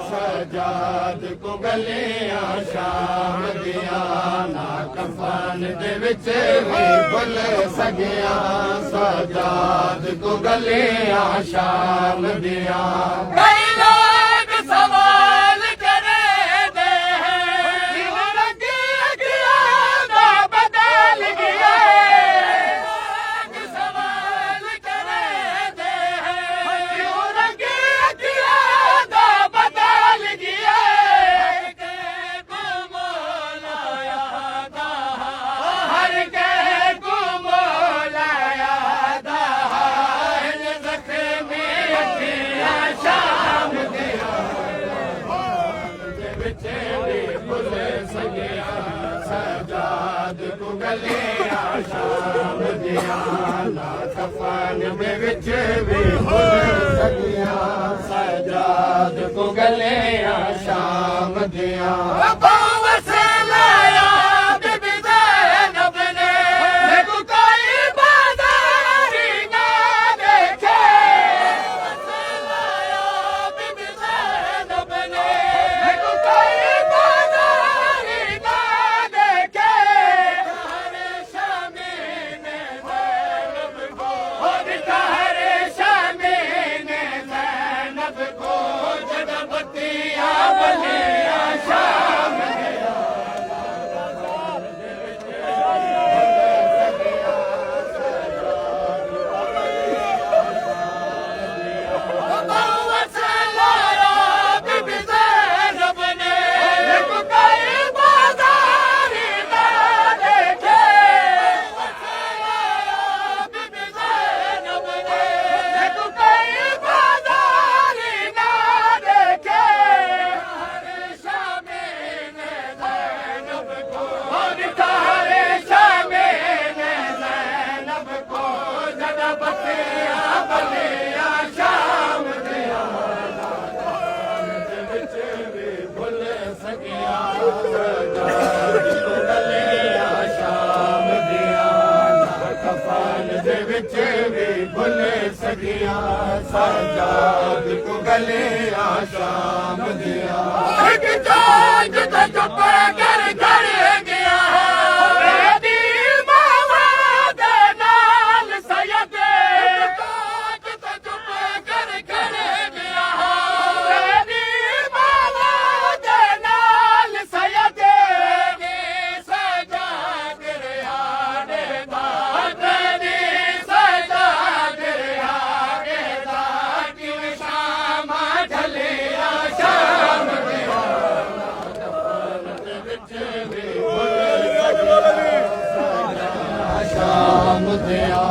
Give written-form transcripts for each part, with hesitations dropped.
सजाद को गलियां शाम दिया ना कफन दे विच भी भुल सगिया सजाद को गलियां शाम दिया कई लोग सवाल करे दे हैं बदल गया सवाल करे दे सजाद को गलियां शाम दिया ना कफन दे विच भी भुल सगिया सजाद को गलियां शाम दिया सजाद को गलियां शाम दिया चुप कर घर गया मेरी मामा दे नाल सैयद चुप कर घर गया मेरी मामा दे नाल सैयद सजाद रियाने तेरी सजाद रियाने शाम ढलिया शाम दिया शाम दिया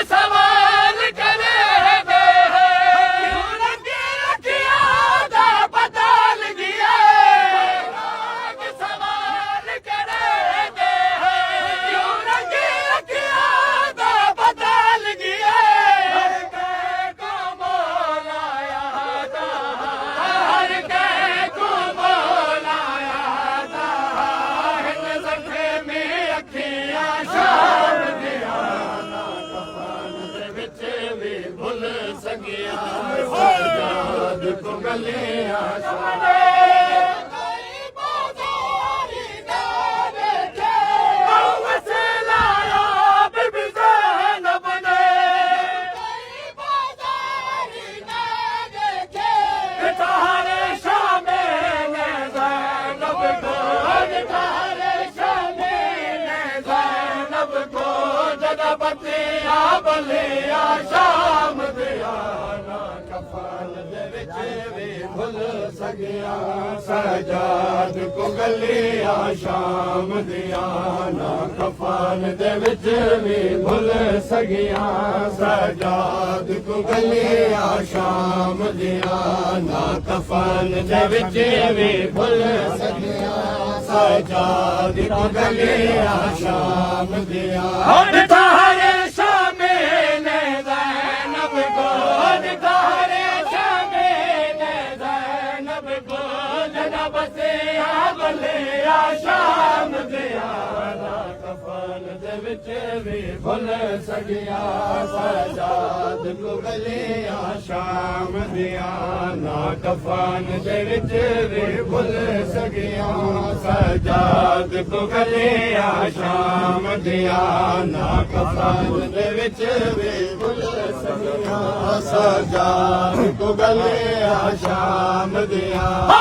सवाल करे ਕੋ ਗਲੀਆਂ ਸ਼ਾਮ ਬਲਿਆ ਸ਼ਾਮ ਦਿਆ ਨਾ ਕਫਨ ਦੇ ਵਿੱਚ ਵੀ ਭੁੱਲ ਸਕਿਆ ਸਜਾਦ ਕੋ ਗਲਿਆ ਸ਼ਾਮ ਦਿਆ ਨਾ ਕਫਨ ਦੇ ਵਿੱਚ ਵੀ ਭੁੱਲ ਸਕਿਆ ਸਜਾਦ ਕੋ ਗਲਿਆ ਸ਼ਾਮ ਦਿਆ ਨਾ ਕਫਨ ਦੇ ਵਿੱਚ ਵੀ ਭੁੱਲ ਸਕਿਆ ਸਜਾਦ ਕੋ ਗਲਿਆ ਸ਼ਾਮ ਦਿਆ ਹੁਣ ਤਾਰੇ ਸ਼ਾਮ ਦਿਆ ਨਾ ਕਫਨ ਦੇ ਵਿੱਚ ਵੀ ਭੁੱਲ ਸਕਿਆ ਸਜਾਦ ਕੋ ਗਲਿਆ ਸ਼ਾਮ ਦਿਆ ਨਾ ਕਫਨ ਦੇ ਵਿੱਚ ਵੀ ਭੁੱਲ ਸਕਿਆ ਸਜਾਦ ਕੋ ਗਲਿਆ ਸ਼ਾਮ ਦਿਆ ਨਾ ਕਫਨ ਦੇ ਵਿੱਚ ਵੀ ਭੁੱਲ ਸਕਿਆ ਸਜਾਦ ਕੋ ਗਲਿਆ ਸ਼ਾਮ ਦਿਆ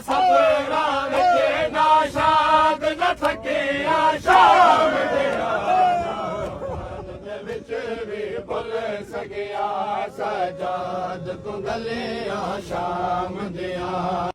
ਸਪਨਾ ਵਿੱਚ ਨਾ ਸ਼ਾਦ ਨਾ ਥਕਿਆ ਸ਼ਾਮ ਦੇ ਵਿੱਚ ਵੀ ਭੁੱਲ ਸਕਿਆ ਸਜਾਦ ਕੋ ਗਲਿਆ ਸ਼ਾਮ ਦਿਆ